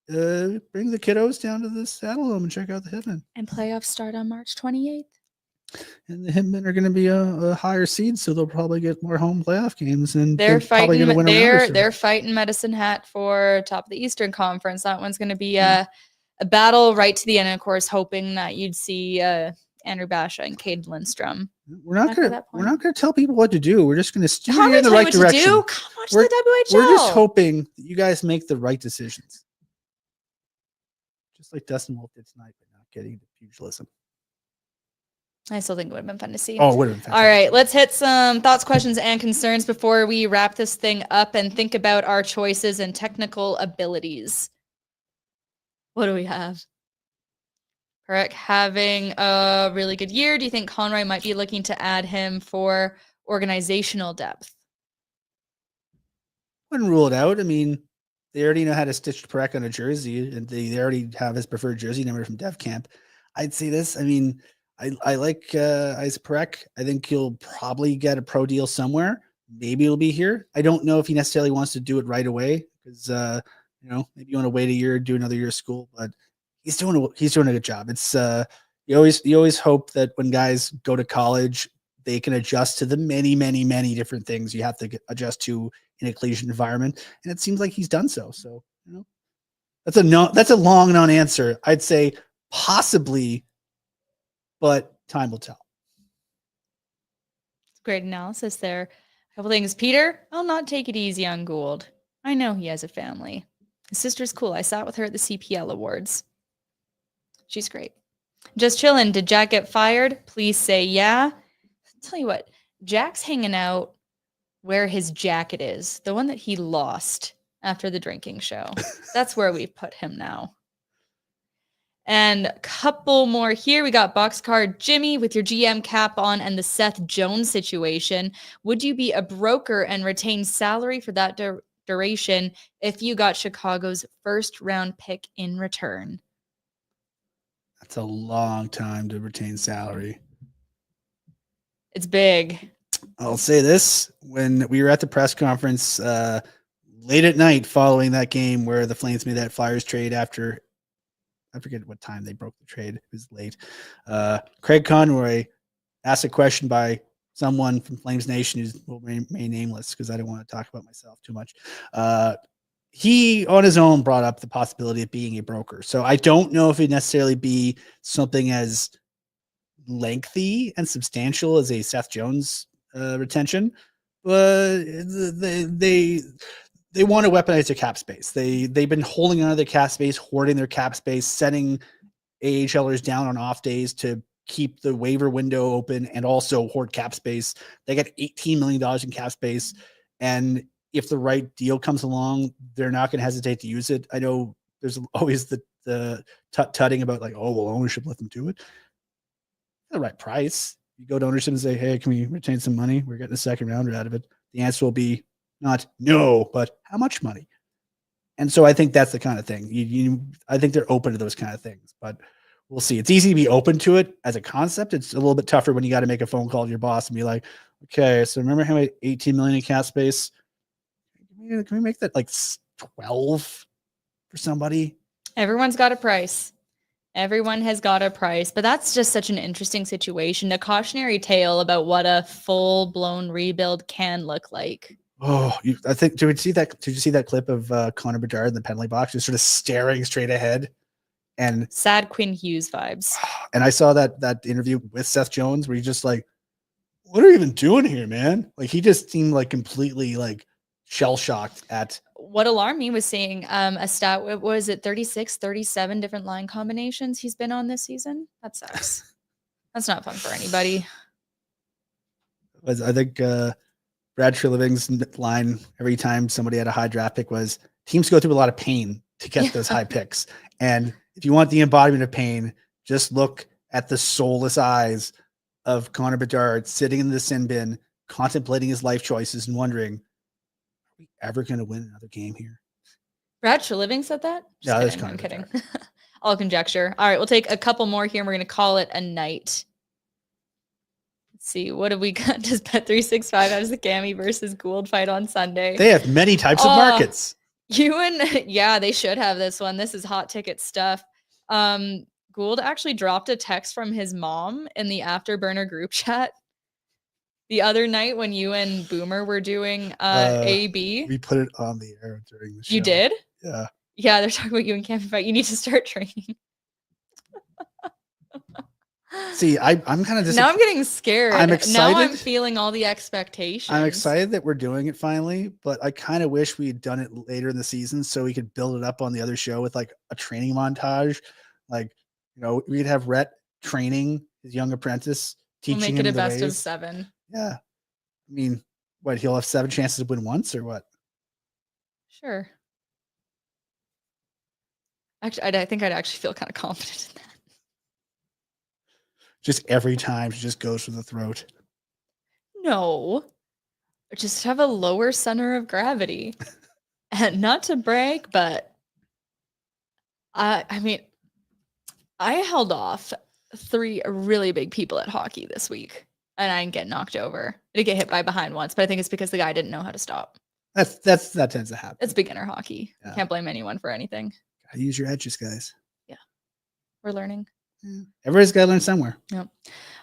bring the kiddos down to the Saddle Dome and check out the Hitmen. And playoffs start on March 28th. And the Hitmen are going to be a higher seed, so they'll probably get more home playoff games. And they're fighting. Win they're fighting Medicine Hat for top of the Eastern Conference. That one's going to be a battle right to the end. Of course, hoping that you'd see Andrew Basha and Cade Lindstrom. We're not gonna tell people what to do. We're just gonna steer you in the right direction. Come watch the WHL. We're just hoping that you guys make the right decisions. Just like Dustin Wolf did tonight, but not getting into pugilism. I still think it would have been fun to see. Oh, it would have been fun. All right, let's hit some thoughts, questions, and concerns before we wrap this thing up and think about our choices and technical abilities. What do we have? Parekh having a really good year. Do you think Conroy might be looking to add him for organizational depth? Wouldn't rule it out. I mean, they already know how to stitch Parekh on a jersey, and they already have his preferred jersey number from Dev Camp. I'd say this. I mean, I like Isaac Parekh. I think he'll probably get a pro deal somewhere. Maybe it'll be here. I don't know if he necessarily wants to do it right away because maybe you want to wait a year, do another year of school. But he's doing a good job. It's you always hope that when guys go to college, they can adjust to the many, many, many different things you have to adjust to in a collegiate environment, and it seems like he's done so. So that's a long non-answer. I'd say possibly, but time will tell. Great analysis there. A couple things. Peter, I'll not take it easy on Gould. I know he has a family. His sister's cool. I sat with her at the CPL Awards. She's great. Just chilling. Did Jack get fired? Please say yeah. I'll tell you what, Jack's hanging out where his jacket is, the one that he lost after the drinking show. That's where we've put him now. And a couple more here. We got Boxcar Jimmy with your GM cap on and the Seth Jones situation. Would you be a broker and retain salary for that duration if you got Chicago's first round pick in return? That's a long time to retain salary. It's big. I'll say this. When we were at the press conference late at night following that game where the Flames made that Flyers trade after, I forget what time they broke the trade. It was late. Craig Conroy asked a question by someone from Flames Nation who will remain nameless because I don't want to talk about myself too much. He on his own brought up the possibility of being a broker. So I don't know if it'd necessarily be something as lengthy and substantial as a Seth Jones retention, but they want to weaponize their cap space. They've been holding on to their cap space, hoarding their cap space, setting AHLers down on off days to keep the waiver window open and also hoard cap space. They got $18 million in cap space, and if the right deal comes along, they're not going to hesitate to use it. I know there's always the tutting about like, oh, well, ownership let them do it. The right price. You go to ownership and say, hey, can we retain some money? We're getting a second rounder out of it. The answer will be not no, but how much money? And so I think that's the kind of thing. I think they're open to those kind of things, but we'll see. It's easy to be open to it as a concept. It's a little bit tougher when you got to make a phone call to your boss and be like, okay, so remember how much $18 million in cap space? Can we make that like 12 for somebody? Everyone's got a price. Everyone has got a price, but that's just such an interesting situation. A cautionary tale about what a full-blown rebuild can look like. Oh, I think, did you see that clip of Connor Bedard in the penalty box, just sort of staring straight ahead? And sad Quinn Hughes vibes. And I saw that interview with Seth Jones where he's just like, what are we even doing here, man? Like, he just seemed like completely like shell-shocked at. What alarmed me was seeing a stat. What was it, 36, 37 different line combinations he's been on this season? That sucks. That's not fun for anybody. I think Brad Treliving's line every time somebody had a high draft pick was, teams go through a lot of pain to get those high picks. And if you want the embodiment of pain, just look at the soulless eyes of Connor Bedard sitting in the sin bin, contemplating his life choices and wondering, are we ever going to win another game here? Brad Treliving said that? Yeah, that's I'm kidding. All conjecture. All right, we'll take a couple more here and we're going to call it a night. Let's see, what have we got? Does Bet365 has the Cami versus Gould fight on Sunday? They have many types of markets. They should have this one. This is hot ticket stuff. Gould actually dropped a text from his mom in the Afterburner group chat the other night when you and Boomer were doing AB. We put it on the air during the show. You did? Yeah. Yeah, they're talking about you and Cami fight. You need to start training. See, I'm kind of Now I'm getting scared. I'm Now I'm excited. feeling all the expectations. I'm excited that we're doing it finally, but I kind of wish we had done it later in the season so we could build it up on the other show with like a training montage. Like, we could have Rhett training his young apprentice, We'll teaching make it him a the best of ways. 7. Yeah. I mean, what, he'll have 7 chances to win once or what? Sure. Actually, I think I'd actually feel kind of confident in that. Just every time she just goes for the throat. No. Just have a lower center of gravity. And not to brag, but I mean, I held off 3 really big people at hockey this week, and I didn't get knocked over. I did get hit by behind once, but I think it's because the guy didn't know how to stop. That tends to happen. It's beginner hockey. Yeah. Can't blame anyone for anything. Gotta use your edges, guys. Yeah. We're learning. Yeah. Everybody's got to learn somewhere. Yep.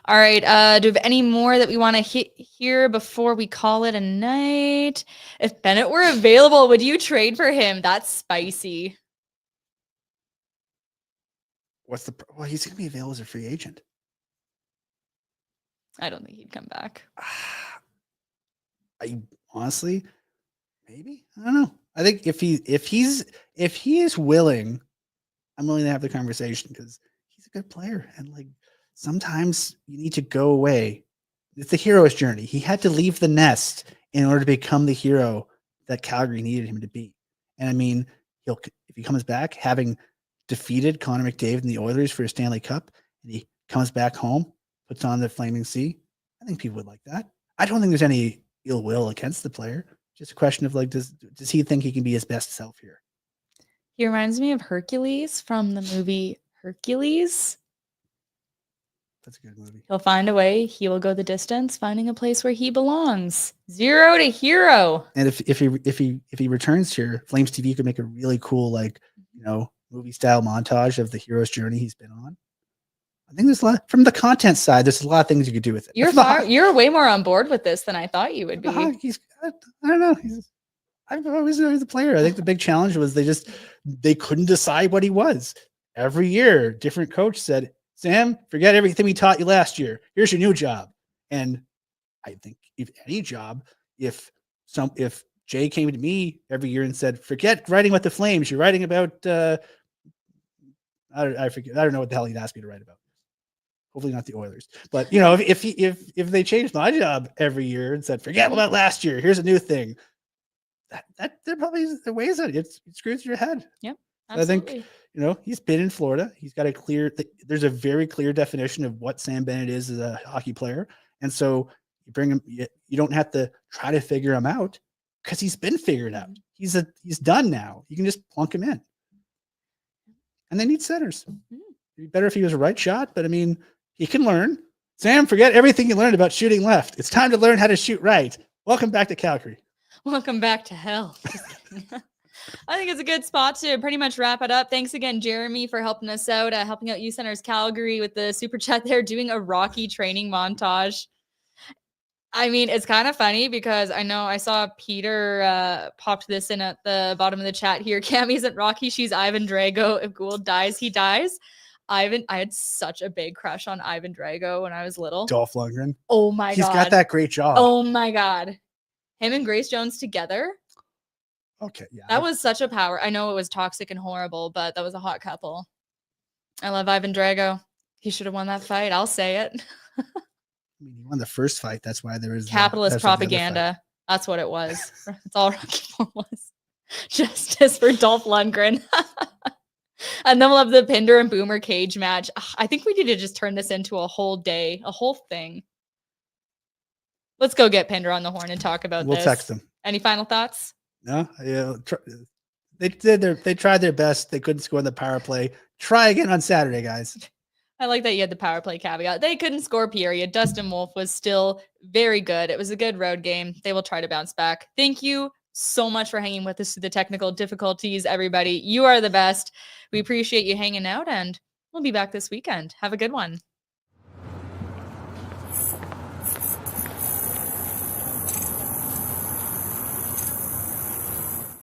All right. Do we have any more that we want to hit here before we call it a night? If Bennett were available, would you trade for him? That's spicy. Well, he's going to be available as a free agent. I don't think he'd come back. I honestly, maybe, I don't know. I think if he is willing, I'm willing to have the conversation because he's a good player. And like, sometimes you need to go away. It's the hero's journey. He had to leave the nest in order to become the hero that Calgary needed him to be. And I mean, if he comes back having defeated Connor McDavid and the Oilers for a Stanley Cup, and he comes back home, puts on the Flaming Sea, I think people would like that. I don't think there's any ill will against the player. Just a question of like, does he think he can be his best self here? He reminds me of Hercules from the movie Hercules. That's a good movie. He'll find a way. He will go the distance, finding a place where he belongs. 0 to hero. And if he returns here, Flames TV could make a really cool movie style montage of the hero's journey he's been on. I think there's a lot from the content side. There's a lot of things you could do with it. You're way more on board with this than I thought you would be. I don't know. I've always known he's a player. I think the big challenge was they couldn't decide what he was. Every year, different coach said, "Sam, forget everything we taught you last year. Here's your new job." And I think if Jay came to me every year and said, "Forget writing about the Flames. You're writing about I forget. I don't know what the hell he'd ask me to write about. Hopefully not the Oilers. But if they changed my job every year and said, forget about last year, here's a new thing, that there probably is the ways that it screws your head. Yep. Absolutely. I think he's been in Florida. He's got there's a very clear definition of what Sam Bennett is as a hockey player. And so you bring him, you don't have to try to figure him out because he's been figured out. He's done now. You can just plunk him in. And they need centers. It'd be better if he was a right shot, but I mean, he can learn. Sam, forget everything you learned about shooting left. It's time to learn how to shoot right. Welcome back to Calgary. Welcome back to hell. I think it's a good spot to pretty much wrap it up. Thanks again, Jeremy, for helping us out, helping out Youth Centers Calgary with the super chat there, doing a Rocky training montage. I mean, it's kind of funny because I know I saw Peter popped this in at the bottom of the chat here. Cami isn't Rocky. She's Ivan Drago. If Gould dies, he dies. I had such a big crush on Ivan Drago when I was little. Dolph Lundgren. Oh my God. He's got that great job. Oh my God. Him and Grace Jones together. Okay. Yeah. That was such a power. I know it was toxic and horrible, but that was a hot couple. I love Ivan Drago. He should have won that fight. I'll say it. I mean, he won the first fight. That's why there was capitalist propaganda. That's what it was. That's all Rocky IV was. Justice for Dolph Lundgren. And then we'll have the Pinder and Boomer cage match. I think we need to just turn this into a whole day, a whole thing. Let's go get Pinder on the horn and talk about this. We'll text him. Any final thoughts? No. Yeah. They tried their best. They couldn't score on the power play. Try again on Saturday, guys. I like that you had the power play caveat. They couldn't score, period. Dustin Wolf was still very good. It was a good road game. They will try to bounce back. Thank you so much for hanging with us through the technical difficulties, everybody. You are the best. We appreciate you hanging out, and we'll be back this weekend. Have a good one.